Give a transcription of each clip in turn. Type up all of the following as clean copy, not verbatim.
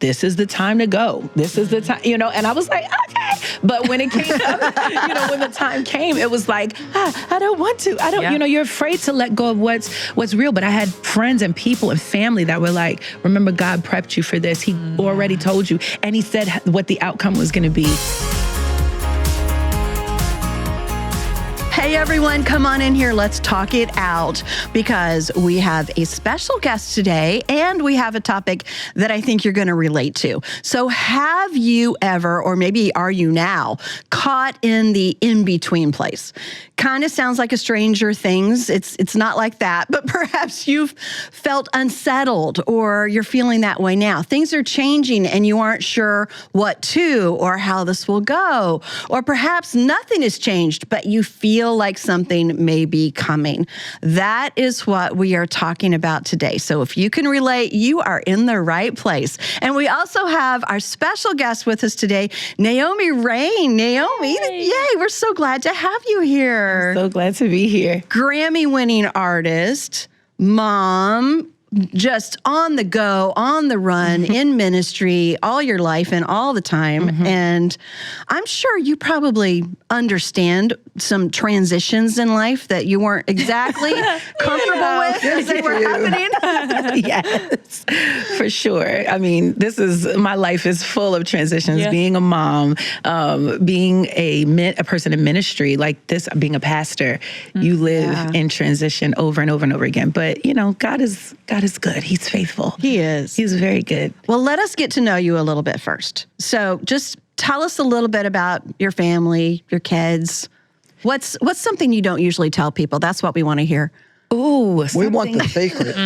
this is the time to go. This is the time, and I was like, okay. But when it came up, when the time came, it was like, I don't want to. I don't, you're afraid to let go of what's real. But I had friends and people and family that were like, remember, God prepped you for this. He already told you. And he said what the outcome was going to be. Hey everyone, come on in here. Let's talk it out because we have a special guest today and we have a topic that I think you're going to relate to. So have you ever, or maybe are you now, caught in the in-between place? Kind of sounds like a Stranger Things. It's not like that, but perhaps you've felt unsettled or you're feeling that way now. Things are changing and you aren't sure what to or how this will go. Or perhaps nothing has changed, but you feel like something may be coming. That is what we are talking about today. So if you can relate, you are in the right place. And we also have our special guest with us today, Naomi Raine. Naomi, yay, we're so glad to have you here. I'm so glad to be here. Grammy-winning artist, mom, just on the go, on the run, in ministry all your life and all the time. And I'm sure you probably understand some transitions in life that you weren't exactly comfortable with as they were happening. Yes, for sure. I mean, my life is full of transitions. Being a mom, being a person in ministry, like this, being a pastor, you live in transition over and over and over again. But, God is good. He's faithful. He is. He's very good. Well, let us get to know you a little bit first. So just tell us a little bit about your family, your kids. What's something you don't usually tell people? That's what we want to hear. Ooh, we want the secret.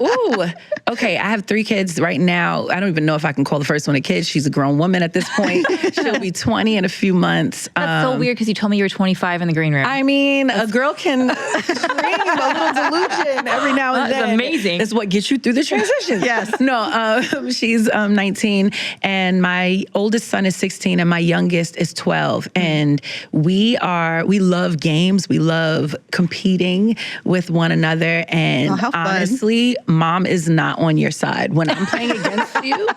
Ooh, okay. I have 3 kids right now. I don't even know if I can call the first one a kid. She's a grown woman at this point. She'll be 20 in a few months. That's so weird because you told me you were 25 in the green room. I mean, a girl can dream a little delusion every now and then. That's amazing. It's what gets you through the transition. Yes. No, she's 19, and my oldest son is 16, and my youngest is 12. And we love games. We love competing with one another, and honestly, mom is not on your side. When I'm playing against you,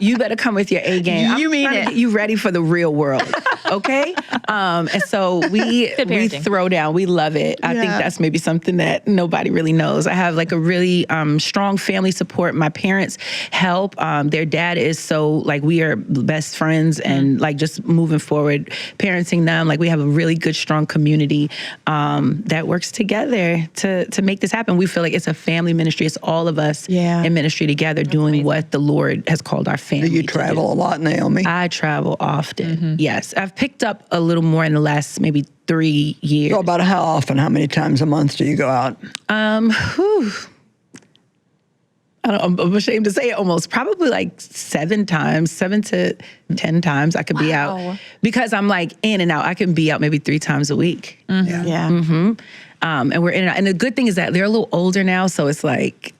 you better come with your A game. You mean I'm trying it. to get you ready for the real world, okay? And so we throw down. We love it. I think that's maybe something that nobody really knows. I have like a really strong family support. My parents help. Their dad is so we are best friends, and just moving forward, parenting them. We have a really good, strong community that works together to make this happen. We feel like it's a family ministry. It's all of us in ministry together doing what the Lord has called our family. Do you travel a lot, Naomi? I travel often. Yes. I've picked up a little more in the last maybe 3 years. So about how often, how many times a month do you go out? I'm ashamed to say it, almost probably 7 to 10 times I could be out, because I'm in and out. I can be out maybe 3 times a week. And we're in and out. And the good thing is that they're a little older now, so it's go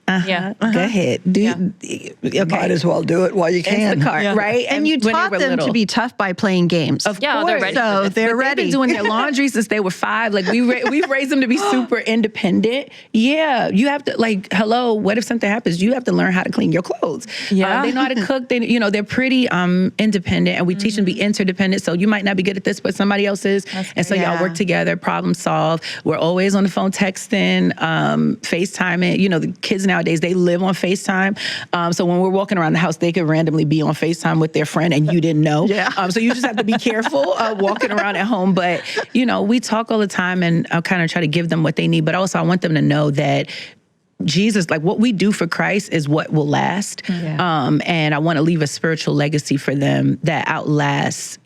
ahead. Okay. Might as well do it while you can. It's the cart, right? And you taught them to be tough by playing games. Of course. They're ready. So they're ready. They've been doing their laundry since they were 5. We've raised them to be super independent. Yeah, you have to hello. What if something happens? You have to learn how to clean your clothes. Yeah, they know how to cook. They, they're pretty independent, and we teach them to be interdependent. So you might not be good at this, but somebody else is, and so y'all work together, problem solve. We're always on the phone texting, FaceTiming. The kids nowadays, they live on FaceTime. So when we're walking around the house, they could randomly be on FaceTime with their friend and you didn't know. So you just have to be careful walking around at home. But, we talk all the time, and I kind of try to give them what they need. But also I want them to know that Jesus, what we do for Christ is what will last. And I want to leave a spiritual legacy for them that outlasts,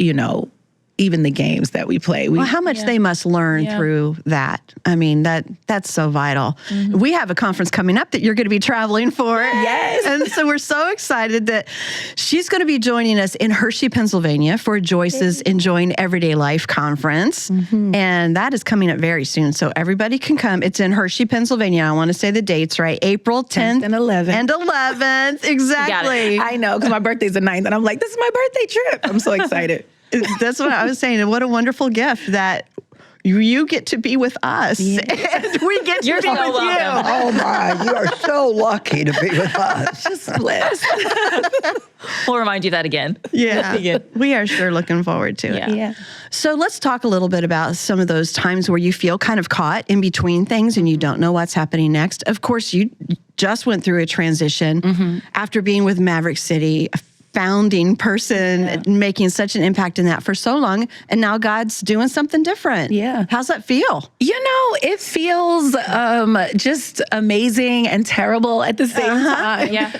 even the games that we play. How much they must learn through that. I mean, that's so vital. We have a conference coming up that you're going to be traveling for. Yes. And so we're so excited that she's going to be joining us in Hershey, Pennsylvania for Joyce's Enjoying Everyday Life conference. And that is coming up very soon. So everybody can come. It's in Hershey, Pennsylvania. I want to say the dates right. April 10th and 11th. And 11th. Exactly. I know, because my birthday's the 9th. And I'm like, this is my birthday trip. I'm so excited. That's what I was saying. And what a wonderful gift that you get to be with us. And we get to be with you. Oh my, you are so lucky to be with us. Just blessed. We'll remind you that again. Yeah. We are sure looking forward to it. Yeah. So let's talk a little bit about some of those times where you feel kind of caught in between things and you don't know what's happening next. Of course, you just went through a transition after being with Maverick City, a founding person, making such an impact in that for so long. And now God's doing something different. Yeah. How's that feel? It feels just amazing and terrible at the same time. Yeah.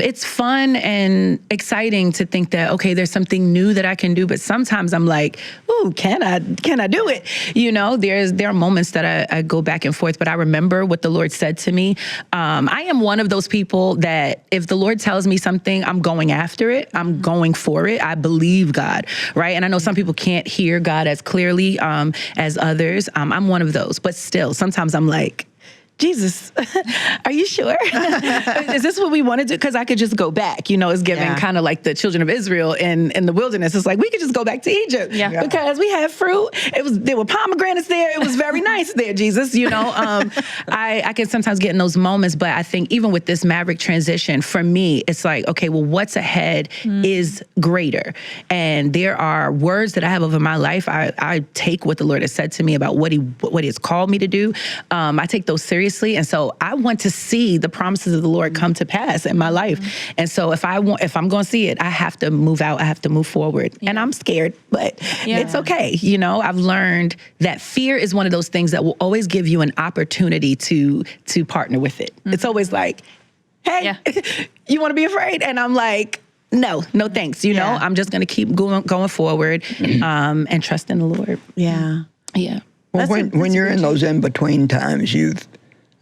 It's fun and exciting to think that, okay, there's something new that I can do. But sometimes I'm like, ooh, can I do it? There are moments that I go back and forth, but I remember what the Lord said to me. I am one of those people that if the Lord tells me something, I'm going after it. I'm going for it. I believe God, right? And I know some people can't hear God as clearly as others. I'm one of those, but still, sometimes I'm like, Jesus, are you sure? Is this what we want to do? Because I could just go back. It's giving kind of like the children of Israel in the wilderness. It's like, we could just go back to Egypt because we had fruit. There were pomegranates there. It was very nice there, Jesus. I can sometimes get in those moments, but I think even with this Maverick transition, for me, it's like, okay, well, what's ahead is greater. And there are words that I have over my life. I take what the Lord has said to me about what he has called me to do. I take those seriously. And so I want to see the promises of the Lord come to pass in my life. And so if I'm going to see it, I have to move out. I have to move forward. And I'm scared, but it's okay. I've learned that fear is one of those things that will always give you an opportunity to partner with it. It's always like, hey, you want to be afraid? And I'm like, no thanks. I'm just going to keep going forward and trust in the Lord. Yeah. Yeah. Well, when you're in those in-between times,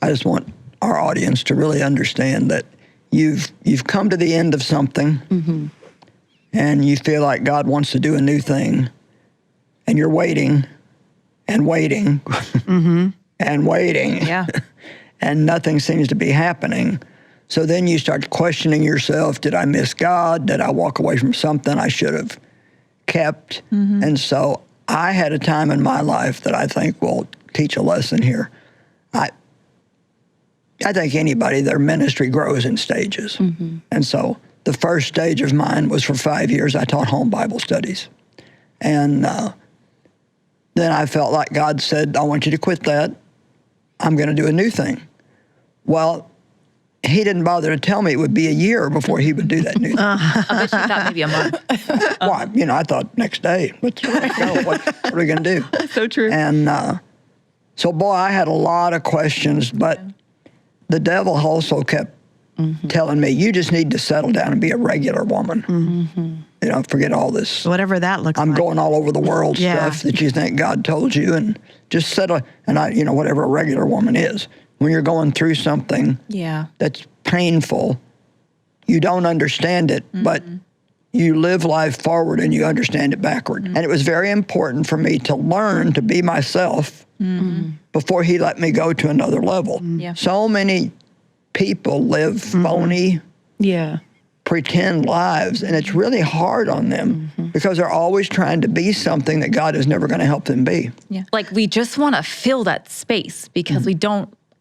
I just want our audience to really understand that you've come to the end of something and you feel like God wants to do a new thing and you're waiting and waiting and waiting and nothing seems to be happening. So then you start questioning yourself. Did I miss God? Did I walk away from something I should have kept? And so I had a time in my life that I think will teach a lesson here. I think anybody, their ministry grows in stages. And so the first stage of mine was for 5 years, I taught home Bible studies. And then I felt like God said, I want you to quit that. I'm going to do a new thing. Well, he didn't bother to tell me it would be a year before he would do that new thing. I bet you thought maybe a month. Well, I thought next day, what are we going to do? So true. And so, boy, I had a lot of questions, but the devil also kept telling me, you just need to settle down and be a regular woman. Forget all this. Whatever that looks like. I'm going all over the world stuff that you think God told you, and just settle. And whatever a regular woman is. When you're going through something that's painful, you don't understand it, but you live life forward and you understand it backward. And it was very important for me to learn to be myself before he let me go to another level. So many people live phony, pretend lives, and it's really hard on them because they're always trying to be something that God is never going to help them be. Like we just want to fill that space because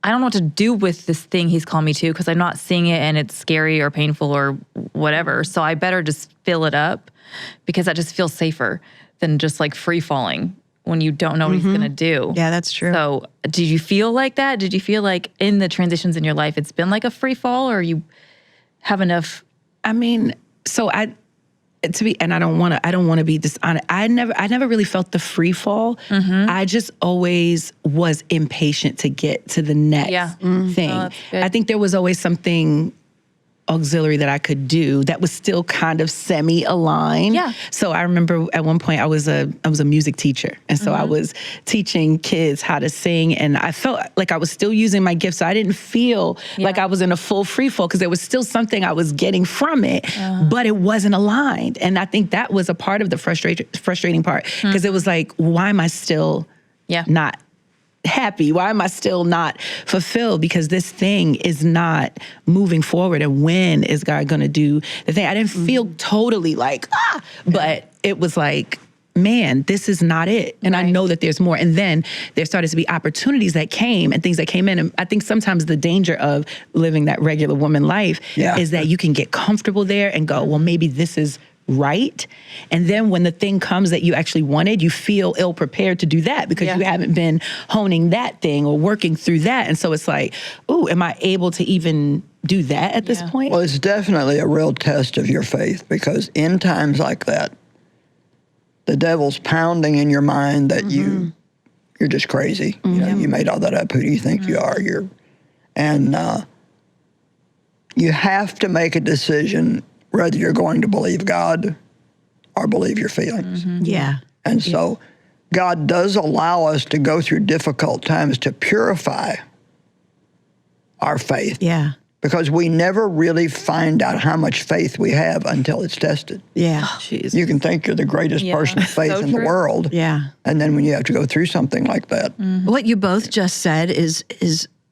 I don't know what to do with this thing he's called me to because I'm not seeing it and it's scary or painful or whatever. So I better just fill it up because that just feels safer than just like free falling when you don't know what he's going to do. Yeah, that's true. So did you feel like that? Did you feel like in the transitions in your life, it's been like a free fall or you have enough? I mean, so I don't want to be dishonest. I never really felt the free fall. I just always was impatient to get to the next thing. Oh, that's good. I think there was always something auxiliary that I could do that was still kind of semi-aligned. Yeah. So I remember at one point I was a music teacher. And so I was teaching kids how to sing and I felt like I was still using my gifts. So I didn't feel like I was in a full free fall because there was still something I was getting from it, but it wasn't aligned. And I think that was a part of the frustrating part because it was like, why am I still not happy? Why am I still not fulfilled? Because this thing is not moving forward. And when is God going to do the thing? I didn't feel totally like, but it was like, man, this is not it. And I know that there's more. And then there started to be opportunities that came and things that came in. And I think sometimes the danger of living that regular woman life is that you can get comfortable there and go, well, maybe this is right. And then when the thing comes that you actually wanted, you feel ill prepared to do that because you haven't been honing that thing or working through that. And so it's like, ooh, am I able to even do that at this point? Well, it's definitely a real test of your faith, because in times like that, the devil's pounding in your mind that you're just crazy. You know, you made all that up. Who do you think you are? You have to make a decision whether you're going to believe God or believe your feelings. Yeah. And so God does allow us to go through difficult times to purify our faith. Yeah. Because we never really find out how much faith we have until it's tested. Yeah. You can think you're the greatest person of faith in the world. Yeah. And then when you have to go through something like that. What you both just said is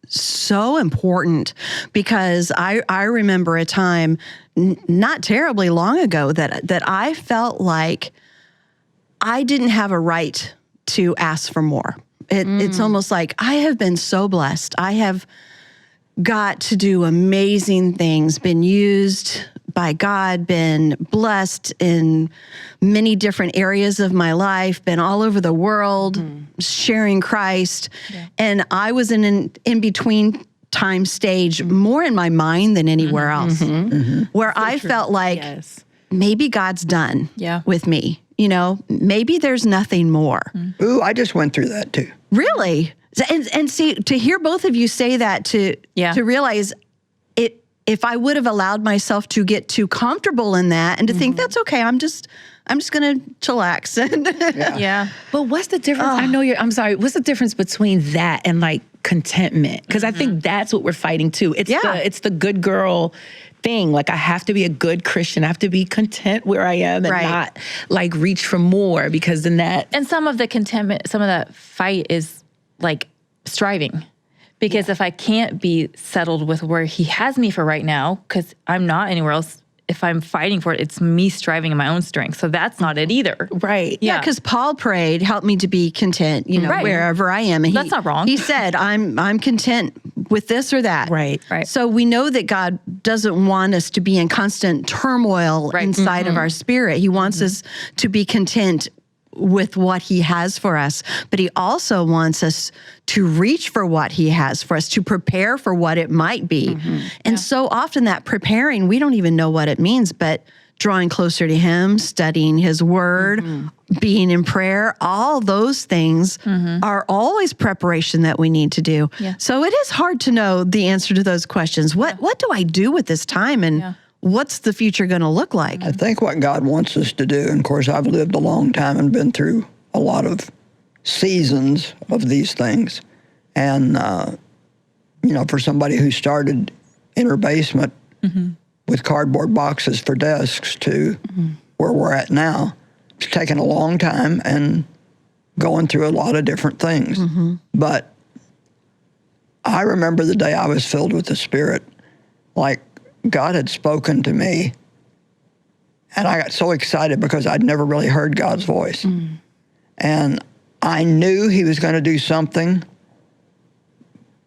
so important, because I remember a time not terribly long ago that I felt like I didn't have a right to ask for more. It's almost like I have been so blessed. I have got to do amazing things, been used by God, been blessed in many different areas of my life, been all over the world sharing Christ. And I was in an in-between time stage, more in my mind than anywhere else, where I felt like maybe God's done with me. You know, maybe there's nothing more. Ooh, I just went through that too. Really? And see, to hear both of you say that, to realize it, if I would have allowed myself to get too comfortable in that and to think that's okay, I'm just going to chillax. But what's the difference? I'm sorry. What's the difference between that and like contentment? Because I think that's what we're fighting too. It's the good girl thing. Like, I have to be a good Christian. I have to be content where I am and not like reach for more, because then that. And some of the contentment, some of that fight is like striving. Because if I can't be settled with where he has me for right now, because I'm not anywhere else, if I'm fighting for it, it's me striving in my own strength. So that's not it either. Right. Yeah, because Paul prayed, help me to be content, you know, wherever I am. And that's not wrong. He said, I'm content with this or that. Right. So we know that God doesn't want us to be in constant turmoil inside of our spirit. He wants us to be content with what he has for us, but he also wants us to reach for what he has for us, to prepare for what it might be. And so often that preparing, we don't even know what it means, but drawing closer to him, studying his word, being in prayer, all those things are always preparation that we need to do. So it is hard to know the answer to those questions. What do I do with this time? And what's the future going to look like? I think what God wants us to do, and of course I've lived a long time and been through a lot of seasons of these things. And, you know, for somebody who started in her basement with cardboard boxes for desks to where we're at now, it's taken a long time and going through a lot of different things. But I remember the day I was filled with the Spirit, like, God had spoken to me, and I got so excited because I'd never really heard God's voice. And I knew he was going to do something,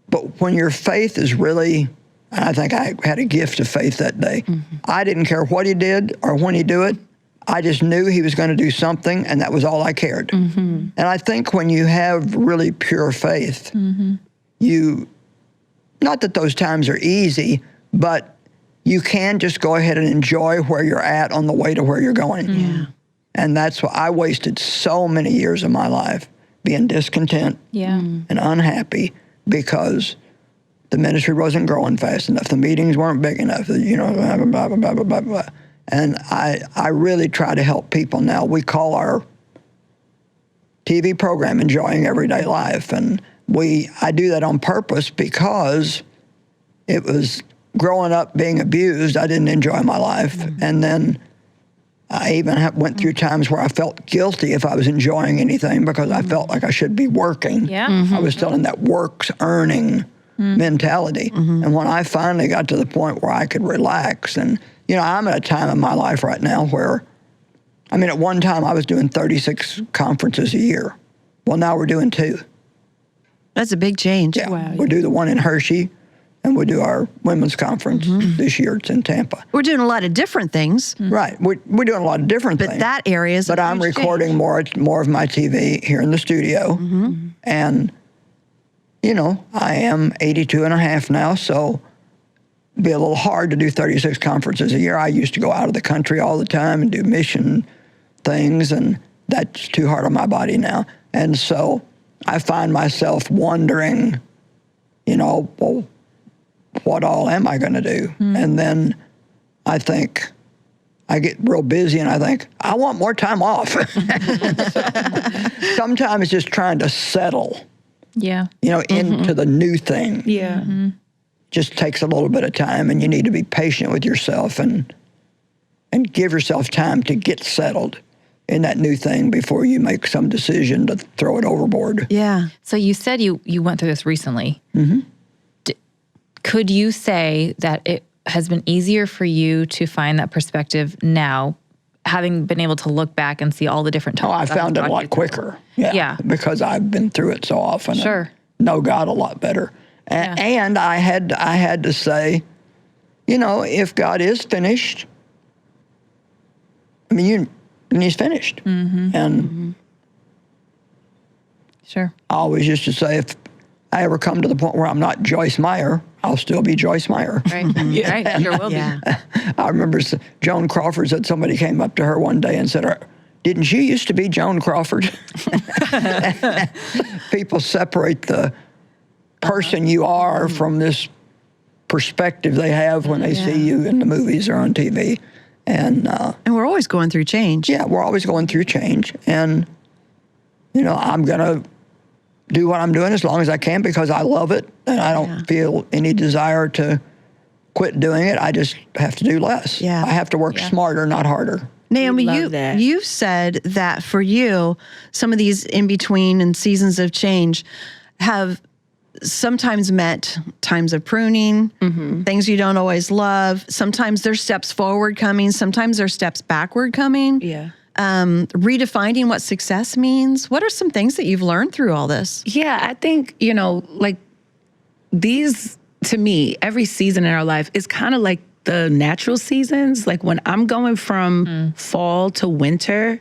but when your faith is really, and I think I had a gift of faith that day, I didn't care what he did or when he do it. I just knew he was going to do something, and that was all I cared. And I think when you have really pure faith, you, not that those times are easy, but you can just go ahead and enjoy where you're at on the way to where you're going. And that's why I wasted so many years of my life being discontent and unhappy because the ministry wasn't growing fast enough. The meetings weren't big enough, you know, blah, blah, blah, blah, blah, blah, blah. And I really try to help people now. We call our TV program Enjoying Everyday Life. And I do that on purpose because it was growing up being abused. I didn't enjoy my life. And then I even went through times where I felt guilty if I was enjoying anything because I felt like I should be working. I was still in that works earning mentality. And when I finally got to the point where I could relax, and, you know, I'm at a time in my life right now where I mean, at one time I was doing 36 conferences a year. Well, now we're doing 2. That's a big change. Yeah, wow. We'll do the one in Hershey, and we'll do our women's conference this year. It's in Tampa. We're doing a lot of different things. Right. We're doing a lot of different things. But that area is But I'm recording more of my TV here in the studio. And, you know, I am 82 and a half now, so it'd be a little hard to do 36 conferences a year. I used to go out of the country all the time and do mission things, and that's too hard on my body now. And so I find myself wondering, you know, well, what all am I going to do? And then I think, I get real busy and I think, I want more time off. So, sometimes it's just trying to settle, you know, into the new thing. Just takes a little bit of time, and you need to be patient with yourself and give yourself time to get settled in that new thing before you make some decision to throw it overboard. Yeah. So you said you went through this recently. Could you say that it has been easier for you to find that perspective now, having been able to look back and see all the different times? Oh, I found it a lot quicker. Yeah. Because I've been through it so often. Sure. And know God a lot better. And I had to say, you know, if God is finished, I mean, and he's finished. And sure. I always used to say, if I ever come to the point where I'm not Joyce Meyer, I'll still be Joyce Meyer. Right. Right. Sure will be. I remember Joan Crawford said somebody came up to her one day and said, didn't you used to be Joan Crawford? People separate the person you are from this perspective they have when they see you in the movies or on TV. And we're always going through change. Yeah, we're always going through change. And, you know, I'm going to do what I'm doing as long as I can because I love it. And I don't feel any desire to quit doing it. I just have to do less. Yeah. I have to work smarter, not harder. Naomi, you said that for you, some of these in-between and seasons of change have sometimes meant times of pruning, things you don't always love. Sometimes there's steps forward coming. Sometimes there's steps backward coming. Redefining what success means. What are some things that you've learned through all this? Yeah, I think, you know, like these, to me, every season in our life is kind of like the natural seasons. Like when I'm going from fall to winter,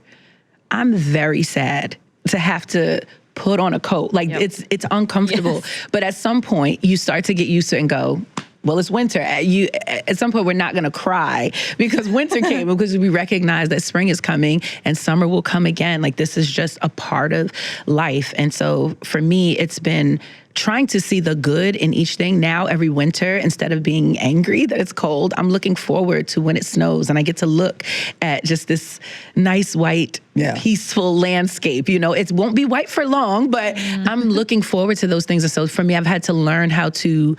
I'm very sad to have to put on a coat. Like it's uncomfortable. But at some point you start to get used to it and go, well, it's winter. At some point, we're not going to cry because winter came, because we recognize that spring is coming and summer will come again. Like this is just a part of life. And so for me, it's been trying to see the good in each thing now every winter. Instead of being angry that it's cold, I'm looking forward to when it snows and I get to look at just this nice white, peaceful landscape. You know, it won't be white for long, but I'm looking forward to those things. And so for me, I've had to learn how to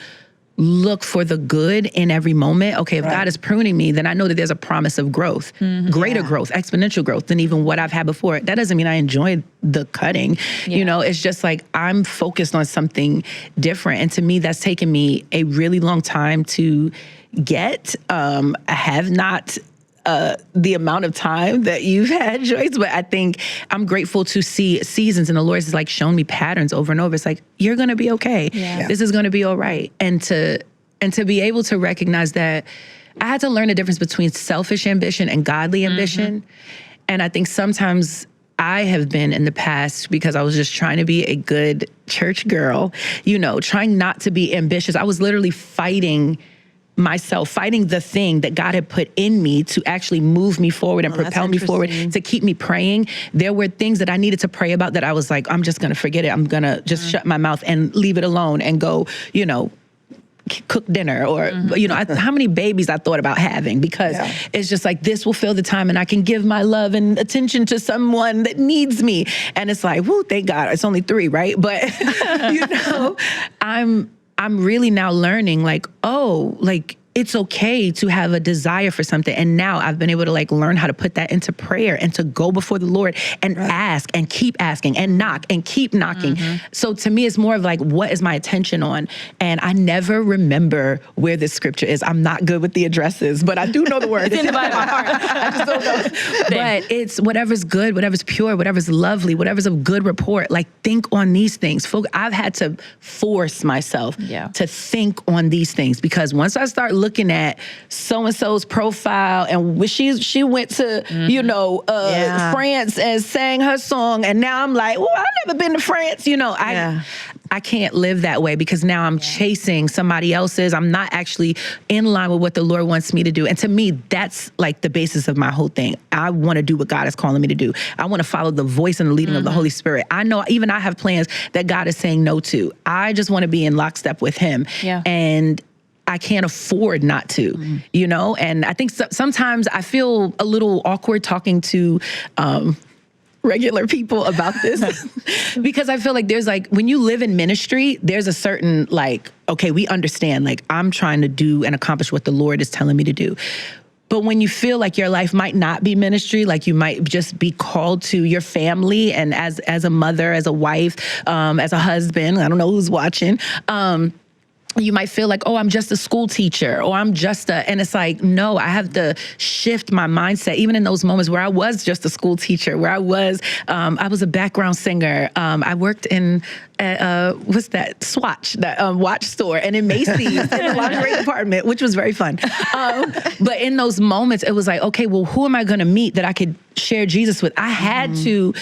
look for the good in every moment. Okay, if God is pruning me, then I know that there's a promise of growth, greater growth, exponential growth than even what I've had before. That doesn't mean I enjoy the cutting. You know, it's just like I'm focused on something different. And to me, that's taken me a really long time to get. I have not the amount of time that you've had, Joyce, but I think I'm grateful to see seasons, and the Lord has like shown me patterns over and over. It's like, you're going to be okay. This is going to be all right. And to be able to recognize that I had to learn the difference between selfish ambition and godly ambition. And I think sometimes I have been in the past, because I was just trying to be a good church girl, you know, trying not to be ambitious. I was literally fighting myself, fighting the thing that God had put in me to actually move me forward and propel me forward, to keep me praying. There were things that I needed to pray about that I was like, I'm just going to forget it. I'm going to just shut my mouth and leave it alone and go, you know, cook dinner or, you know, how many babies I thought about having, because it's just like, this will fill the time and I can give my love and attention to someone that needs me. And it's like, whoo, thank God, it's only 3, right? But, you know, I'm really now learning like, oh, like it's okay to have a desire for something. And now I've been able to like learn how to put that into prayer and to go before the Lord and ask and keep asking and knock and keep knocking. So to me, it's more of like, what is my attention on? And I never remember where this scripture is. I'm not good with the addresses, but I do know the word. It's in the Bible. I just don't know. But it's whatever's good, whatever's pure, whatever's lovely, whatever's of good report. Like, think on these things. I've had to force myself to think on these things, because once I start looking at so-and-so's profile and she went to, France and sang her song, and now I'm like, well, I've never been to France. I can't live that way, because now I'm chasing somebody else's. I'm not actually in line with what the Lord wants me to do. And to me, that's like the basis of my whole thing. I want to do what God is calling me to do. I want to follow the voice and the leading of the Holy Spirit. I know even I have plans that God is saying no to. I just want to be in lockstep with him. Yeah. And I can't afford not to, And I think sometimes I feel a little awkward talking to regular people about this because I feel like there's like, when you live in ministry, there's a certain like, okay, we understand, like, I'm trying to do and accomplish what the Lord is telling me to do. But when you feel like your life might not be ministry, like you might just be called to your family, and as a mother, as a wife, as a husband, I don't know who's watching, you might feel like, oh, I'm just a school teacher, or I'm just and it's like, no, I have to shift my mindset. Even in those moments where I was just a school teacher, where I was a background singer. I worked in, what's that? Swatch, that watch store, and in Macy's, in the lingerie department, which was very fun. But in those moments, it was like, okay, well, who am I going to meet that I could share Jesus with? I had to,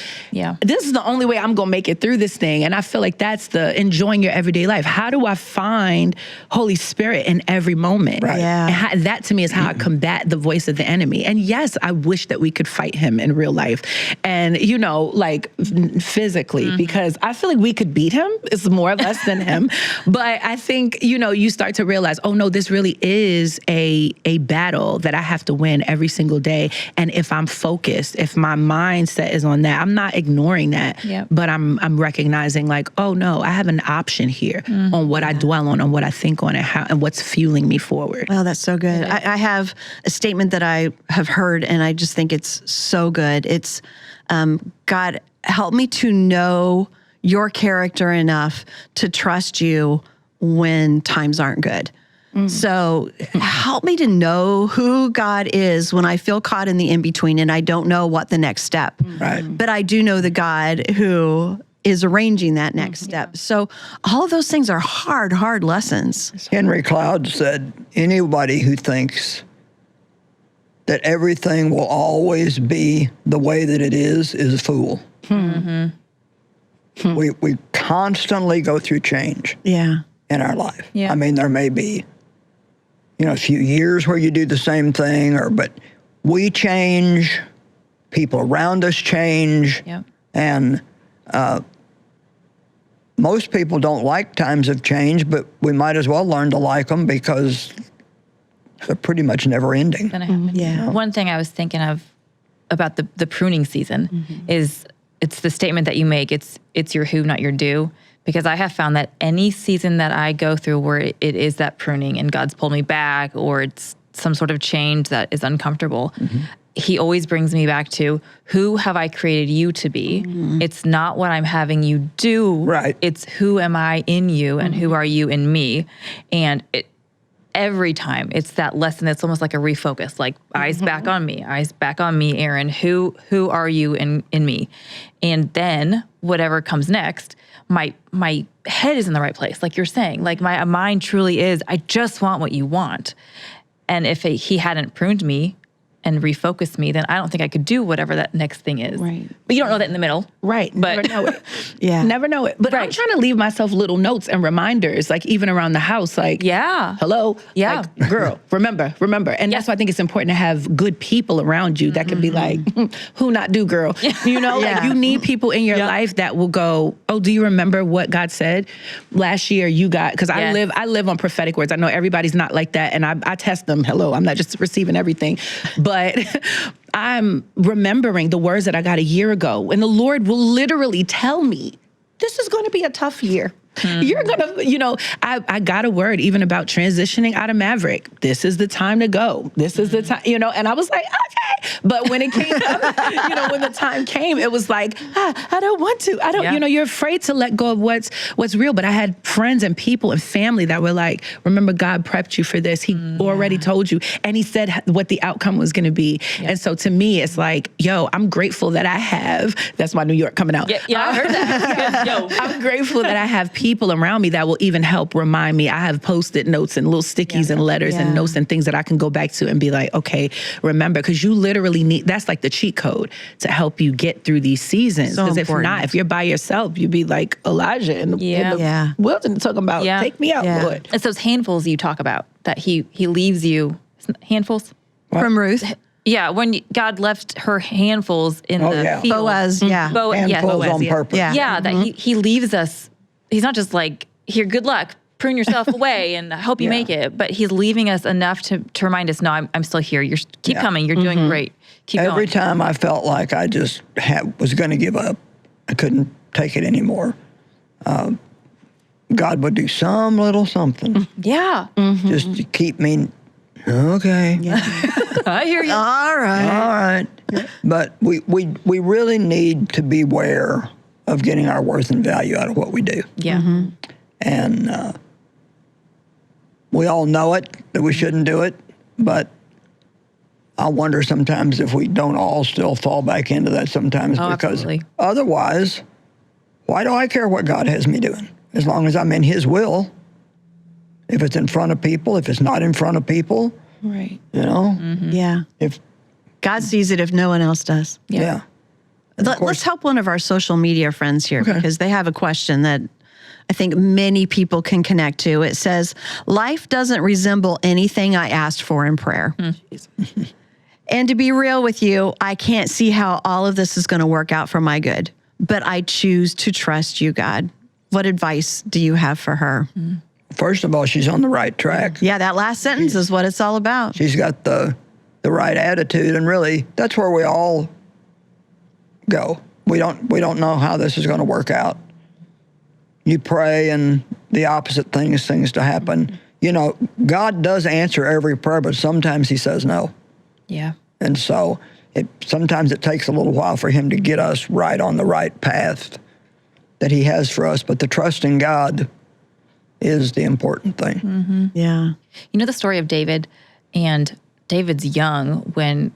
this is the only way I'm going to make it through this thing. And I feel like that's the enjoying your everyday life. How do I find Holy Spirit in every moment? Right. Yeah. And that to me is how I combat the voice of the enemy. And yes, I wish that we could fight him in real life and, like physically, because I feel like we could beat him. It's more of us than him. But I think, you start to realize, oh no, this really is a battle that I have to win every single day. And if I'm focused, if my mindset is on that, I'm not ignoring that, but I'm recognizing like, oh no, I have an option here on what I dwell on what I think on, and what's fueling me forward. Oh, that's so good. I have a statement that I have heard, and I just think it's so good. It's, God, help me to know your character enough to trust you when times aren't good. So help me to know who God is when I feel caught in the in-between and I don't know what the next step. Right. But I do know the God who is arranging that next step. So all of those things are hard lessons. Henry Cloud said, anybody who thinks that everything will always be the way that it is a fool. We constantly go through change in our life. I mean, there may be a few years where you do the same thing, but we change, people around us change, and most people don't like times of change, but we might as well learn to like them because they're pretty much never ending. One thing I was thinking of about the pruning season is it's the statement that you make, it's your who, not your do. Because I have found that any season that I go through where it is that pruning and God's pulled me back, or it's some sort of change that is uncomfortable, he always brings me back to, who have I created you to be? It's not what I'm having you do. Right. It's who am I in you and who are you in me? And every time it's that lesson that's almost like a refocus, like eyes back on me, Erin. Who are you in me? And then whatever comes next, my head is in the right place, like you're saying. Like my mind truly is, I just want what you want. And if he hadn't pruned me and refocused me, then I don't think I could do whatever that next thing is. Right. But you don't know that in the middle. Right. But never know it. Never know it. But I'm trying to leave myself little notes and reminders, like even around the house, like, hello, like, girl, remember. And that's why I think it's important to have good people around you that can be like, who not do, girl? Like you need people in your life that will go, oh, do you remember what God said last year you got, because I live on prophetic words. I know everybody's not like that. And I test them. Hello, I'm not just receiving everything. But I'm remembering the words that I got a year ago, and the Lord will literally tell me, this is going to be a tough year. You're gonna, I got a word even about transitioning out of Maverick. This is the time to go. This is the time, and I was like, okay. But when it came up, when the time came, it was like, I don't want to. I don't, you're afraid to let go of what's real. But I had friends and people and family that were like, remember, God prepped you for this. He already told you. And he said what the outcome was going to be. Yeah. And so to me, it's like, I'm grateful that I have, that's my New York coming out. Yeah, I heard that. I'm grateful that I have people around me that will even help remind me. I have Post-it notes and little stickies and letters and notes and things that I can go back to and be like, okay, remember, because you literally need, that's like the cheat code to help you get through these seasons. Because if not, if you're by yourself, you'd be like Elijah in the wilderness talking about, take me out, Lord. It's those handfuls you talk about that he leaves you, handfuls? What? From Ruth? Yeah, when God left her handfuls in the field. Boaz, handfuls on purpose. Yeah, that he leaves us. He's not just like, here, good luck, prune yourself away and I hope you make it. But he's leaving us enough to remind us, no, I'm still here. Keep coming. You're doing great. Keep going. Every time I felt like I just was going to give up, I couldn't take it anymore. God would do some little something. Yeah. Just to keep me, okay. Yeah. I hear you. All right. But we really need to beware of getting our worth and value out of what we do. Yeah. And we all know it, that we shouldn't do it, but I wonder sometimes if we don't all still fall back into that sometimes, because otherwise, why do I care what God has me doing? As long as I'm in his will, if it's in front of people, if it's not in front of people, right? Yeah. If God sees it, if no one else does. Yeah. Let's help one of our social media friends here because they have a question that I think many people can connect to. It says, life doesn't resemble anything I asked for in prayer. And to be real with you, I can't see how all of this is going to work out for my good, but I choose to trust you, God. What advice do you have for her? First of all, she's on the right track. Yeah, that last sentence is what it's all about. She's got the right attitude, and really, that's where we all go. We don't know how this is going to work out. You pray, and the opposite thing seems to happen. God does answer every prayer, but sometimes he says no. Yeah. And so sometimes it takes a little while for him to get us right on the right path that he has for us. But the trust in God is the important thing. Yeah. You know the story of David, and David's young when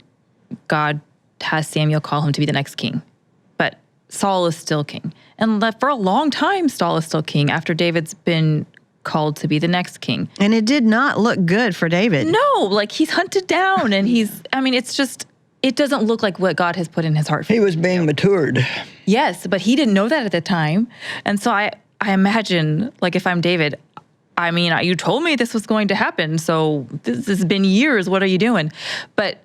God has Samuel call him to be the next king. But Saul is still king. And for a long time, Saul is still king after David's been called to be the next king. And it did not look good for David. No, like he's hunted down and it's just, it doesn't look like what God has put in his heart for him. He was being matured. Yes, but he didn't know that at the time. And so I imagine, like, if I'm David, you told me this was going to happen, so this has been years. What are you doing? But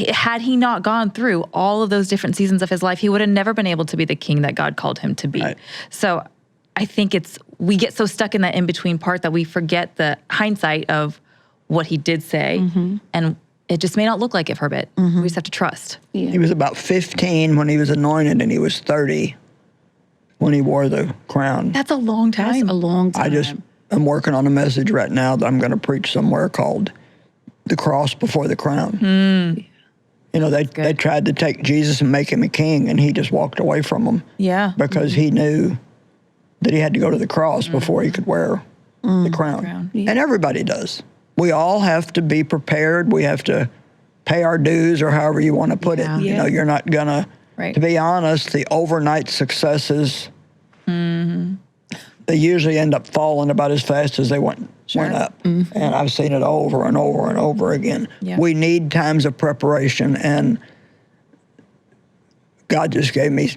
had he not gone through all of those different seasons of his life, he would have never been able to be the king that God called him to be. Right. So I think we get so stuck in that in-between part that we forget the hindsight of what he did say, and it just may not look like it for a bit. We just have to trust. Yeah. He was about 15 when he was anointed, and he was 30 when he wore the crown. That's a long time. That's a long time. I'm working on a message right now that I'm going to preach somewhere called The Cross Before the Crown. They tried to take Jesus and make him a king, and he just walked away from them. Yeah. Because he knew that he had to go to the cross before he could wear the crown. Yeah. And everybody does. We all have to be prepared. We have to pay our dues, or however you want to put it. You're not going to be honest, the overnight successes, they usually end up falling about as fast as they went up. And I've seen it over and over and over again. Yeah. We need times of preparation, and God just gave me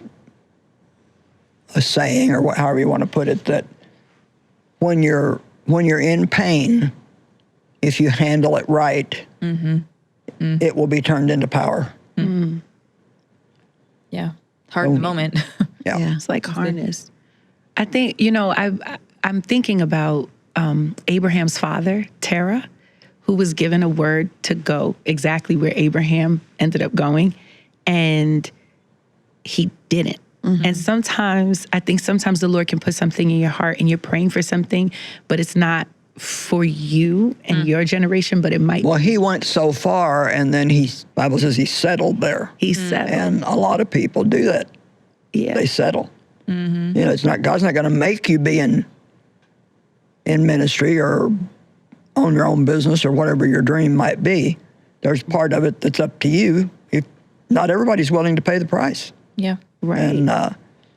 a saying, or however you want to put it, that when you're in pain, if you handle it right, it will be turned into power. Yeah. Hard in the moment. Yeah. It's like harness. I think, I'm thinking about Abraham's father, Terah, who was given a word to go exactly where Abraham ended up going, and he didn't. And sometimes, I think sometimes the Lord can put something in your heart and you're praying for something, but it's not for you and your generation, but it might. Well, he went so far, and then Bible says he settled there. He settled. And a lot of people do that. Yeah. They settle. God's not going to make you be in ministry or own your own business or whatever your dream might be. There's part of it that's up to you. If not everybody's willing to pay the price. Yeah. Right.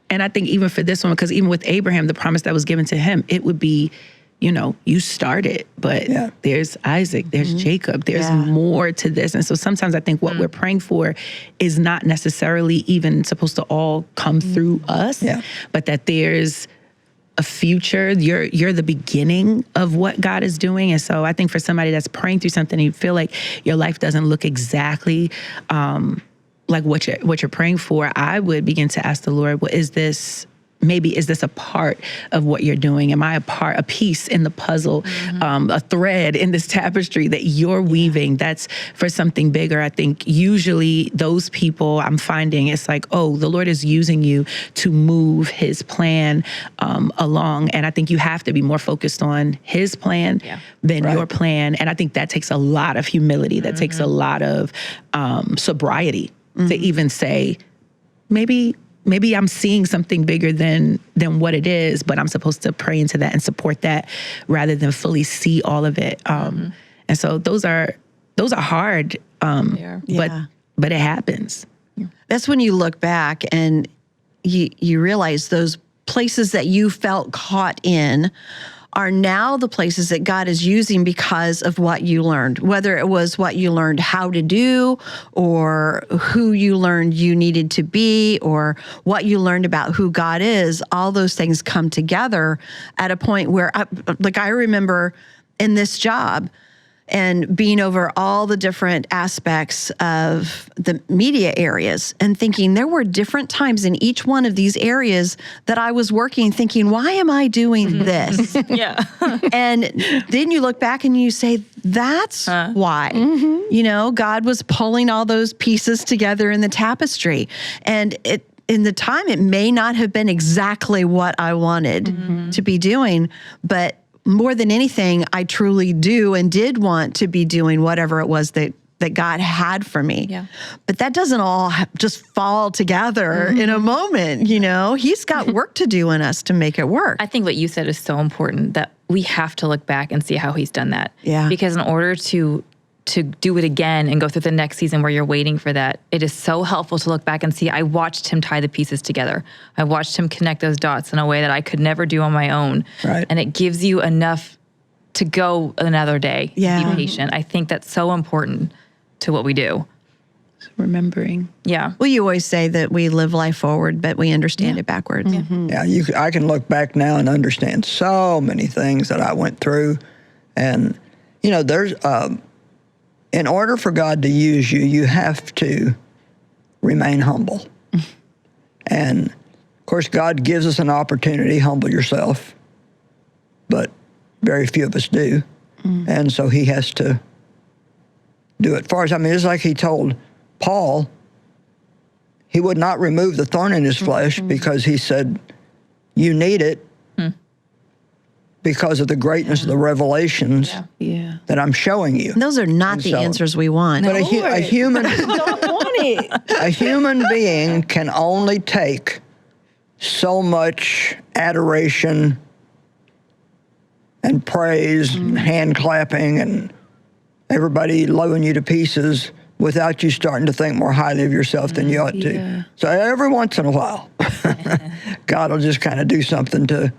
And I think even for this one, because even with Abraham, the promise that was given to him, it would be, you started, but there's Isaac, there's Jacob, there's more to this. And so sometimes I think what we're praying for is not necessarily even supposed to all come through us, but that there's a future. You're the beginning of what God is doing. And so I think for somebody that's praying through something and you feel like your life doesn't look exactly like what you're praying for, I would begin to ask the Lord, well, is this a part of what you're doing? Am I a piece in the puzzle, a thread in this tapestry that you're weaving that's for something bigger? I think usually those people, I'm finding it's like, oh, the Lord is using you to move his plan along. And I think you have to be more focused on his plan than your plan. And I think that takes a lot of humility. That takes a lot of sobriety to even say, maybe I'm seeing something bigger than what it is, but I'm supposed to pray into that and support that rather than fully see all of it. And so those are hard, but it happens. That's when you look back and you realize those places that you felt caught in are now the places that God is using because of what you learned, whether it was what you learned how to do or who you learned you needed to be or what you learned about who God is. All those things come together at a point where, I remember in this job and being over all the different aspects of the media areas and thinking there were different times in each one of these areas that I was working thinking, why am I doing this? And then you look back and you say, that's why. God was pulling all those pieces together in the tapestry. And in the time, it may not have been exactly what I wanted to be doing, but more than anything, I truly do and did want to be doing whatever it was that God had for me. Yeah. But that doesn't all just fall together in a moment, He's got work to do in us to make it work. I think what you said is so important that we have to look back and see how he's done that. Yeah. Because in order to do it again and go through the next season where you're waiting for that, it is so helpful to look back and see, I watched him tie the pieces together. I watched him connect those dots in a way that I could never do on my own. Right. And it gives you enough to go another day. Yeah. Be patient. I think that's so important to what we do. Remembering. Yeah. Well, you always say that we live life forward, but we understand it backwards. Yeah, I can look back now and understand so many things that I went through. And, there's... in order for God to use you, you have to remain humble. And, of course, God gives us an opportunity, humble yourself, but very few of us do. And so he has to do it for us. It's like he told Paul he would not remove the thorn in his flesh because he said, you need it because of the greatness of the revelations that I'm showing you. And those are not the answers we want. But a human Don't want it. a human being can only take so much adoration and praise and hand clapping and everybody loving you to pieces without you starting to think more highly of yourself than you ought to. So every once in a while, God will just kind of do something to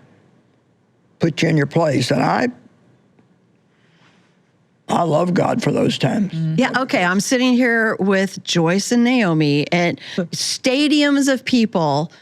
put you in your place. And I love God for those times. Yeah, okay. I'm sitting here with Joyce and Naomi and stadiums of people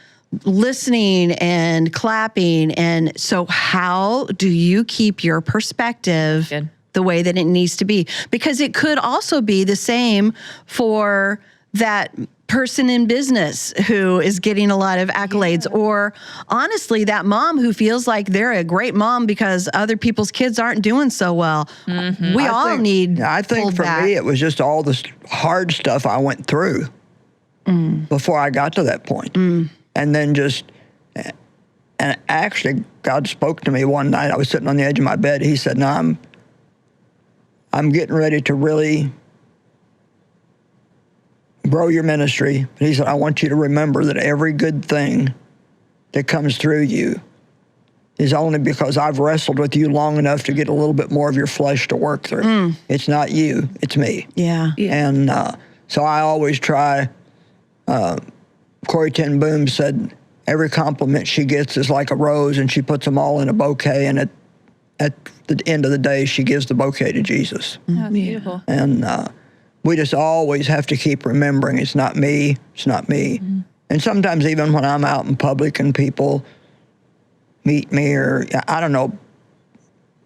listening and clapping. And so how do you keep your perspective the way that it needs to be? Because it could also be the same for that person in business who is getting a lot of accolades, or honestly, that mom who feels like they're a great mom because other people's kids aren't doing so well. We all need. I think for me, it was just all this hard stuff I went through before I got to that point. and then and actually God spoke to me one night. I was sitting on the edge of my bed. He said, "No, I'm getting ready to really grow your ministry." He said, "I want you to remember that every good thing that comes through you is only because I've wrestled with you long enough to get a little bit more of your flesh to work through. It's not you, it's me." Yeah. And so I always try. Corrie ten Boom said, "Every compliment she gets is like a rose, and she puts them all in a bouquet, and at the end of the day, she gives the bouquet to Jesus." That's beautiful. And we just always have to keep remembering, it's not me, it's not me. And sometimes even when I'm out in public and people meet me, or I don't know,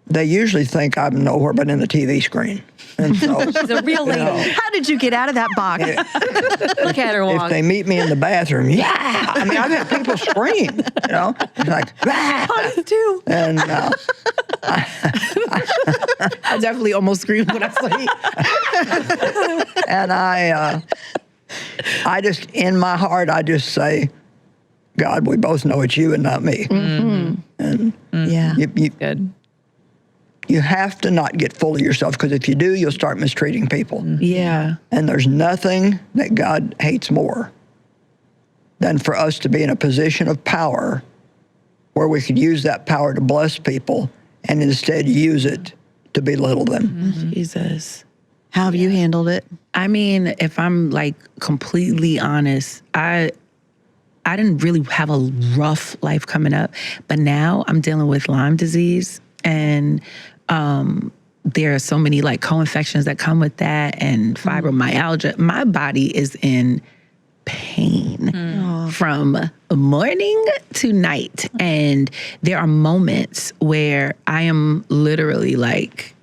they usually think I'm nowhere but in the TV screen. And so, She's a real lady. How did you get out of that box? Look at her if walk. they meet me in the bathroom, I mean, I've had people scream, it's like, Us too. and I definitely almost screamed when I saw you. and I just, in my heart, I just say, "God, we both know it's you and not me." And Yeah. Good. you have to not get full of yourself, because if you do, you'll start mistreating people. Yeah. And there's nothing that God hates more than for us to be in a position of power where we could use that power to bless people and instead use it to belittle them. Jesus. How have you handled it? I mean, if I'm like completely honest, I didn't really have a rough life coming up, but now I'm dealing with Lyme disease, and there are so many like co-infections that come with that, and fibromyalgia. My body is in pain from morning to night, and there are moments where I am literally like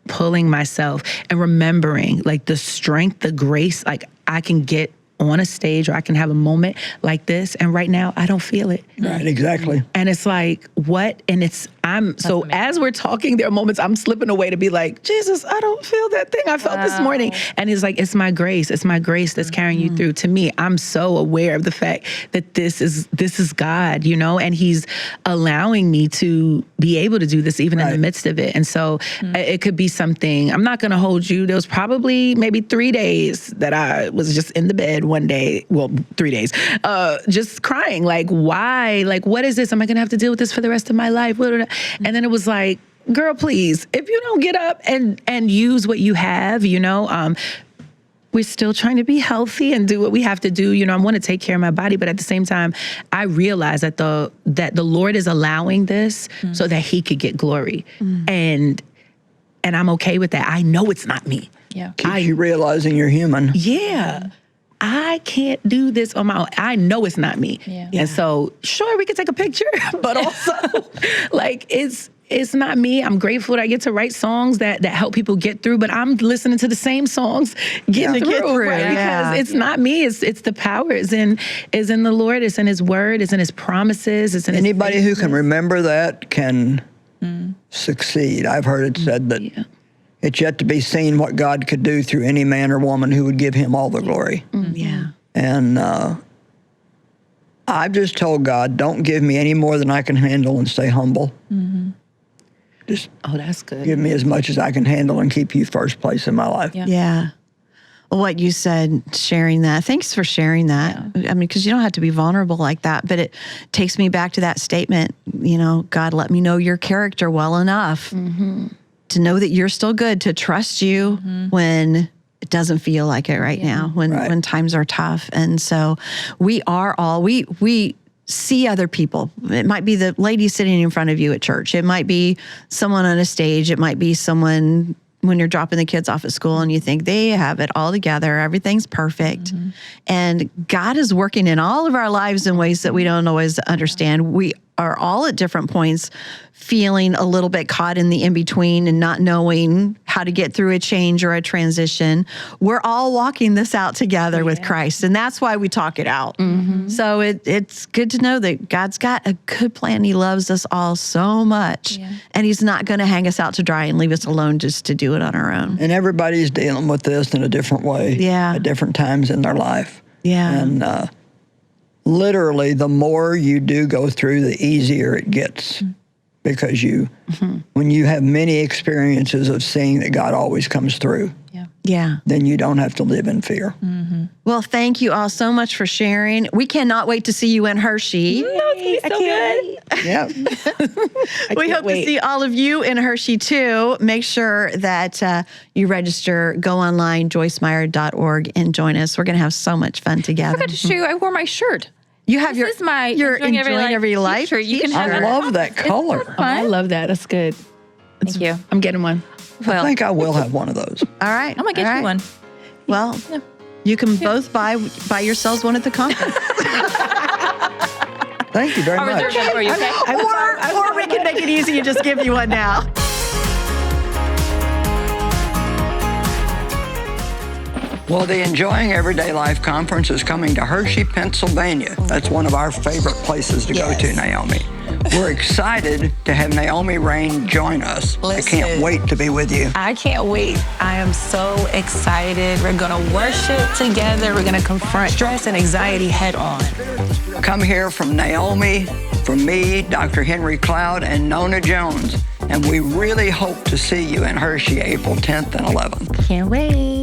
pulling myself and remembering like the strength, the grace, like I can get on a stage or I can have a moment like this, and right now I don't feel it. Right, exactly. And it's like, what? And as we're talking, there are moments I'm slipping away to be like, Jesus, I don't feel that thing I felt this morning. And it's like, it's my grace that's carrying you through. To me, I'm so aware of the fact that this is God, and he's allowing me to be able to do this even in the midst of it. And so it could be something, I'm not gonna hold you. There was probably maybe 3 days that I was just in the bed one day, 3 days, just crying, like, why? Like, what is this? Am I gonna have to deal with this for the rest of my life? And then it was like, girl, please, if you don't get up and use what you have, we're still trying to be healthy and do what we have to do. I want to take care of my body, but at the same time, I realize that the Lord is allowing this so that he could get glory. And I'm okay with that. I know it's not me. Yeah. Keeps you realizing you're human. Yeah. I can't do this on my own. I know it's not me. Yeah. And so, sure, we can take a picture, but also, like, it's not me. I'm grateful that I get to write songs that help people get through, but I'm listening to the same songs get through, right? Because it's not me. It's the power is in the Lord. It's in his word. It's in his promises. It's in Anybody who can remember that can succeed. I've heard it said that it's yet to be seen what God could do through any man or woman who would give him all the glory. Yeah. And I've just told God, don't give me any more than I can handle, and stay humble. Just that's good. give me as much as I can handle and keep you first place in my life. Yeah. Well, what you said, sharing that, thanks for sharing that. I mean, because you don't have to be vulnerable like that, but it takes me back to that statement, God, let me know your character well enough to know that you're still good, to trust you when it doesn't feel like it right now, when times are tough. And so we see other people. It might be the lady sitting in front of you at church. It might be someone on a stage. It might be someone when you're dropping the kids off at school and you think they have it all together. Everything's perfect. And God is working in all of our lives in ways that we don't always understand. We are all at different points feeling a little bit caught in the in-between and not knowing how to get through a change or a transition. We're all walking this out together with Christ, and that's why we talk it out. So it's good to know that God's got a good plan. He loves us all so much, and he's not going to hang us out to dry and leave us alone just to do it on our own. And everybody's dealing with this in a different way at different times in their life. Yeah. And literally, the more you do go through, the easier it gets. Because when you have many experiences of seeing that God always comes through, then you don't have to live in fear. Well, thank you all so much for sharing. We cannot wait to see you in Hershey. I can't. Yeah. We hope to see all of you in Hershey too. Make sure that you register, go online, joycemeyer.org, and join us. We're going to have so much fun together. I forgot to show you, I wore my shirt. You have This is my your Enjoying Every Life t-shirt. You can have I it. love that color. I love that. That's good. Thank you. I'm getting one. I think I will have one of those. All right. I'm going to get you one. Well, you can both buy yourselves one at the conference. Thank you very I'll reserve much. one for you, okay? Or we can make it easy and just give you one now. Well, the Enjoying Everyday Life Conference is coming to Hershey, Pennsylvania. That's one of our favorite places to go to, Naomi. We're excited to have Naomi Raine join us. I can't wait to be with you. I can't wait. I am so excited. We're going to worship together. We're going to confront stress and anxiety head on. Come hear from Naomi, from me, Dr. Henry Cloud, and Nona Jones. And we really hope to see you in Hershey April 10th and 11th. Can't wait.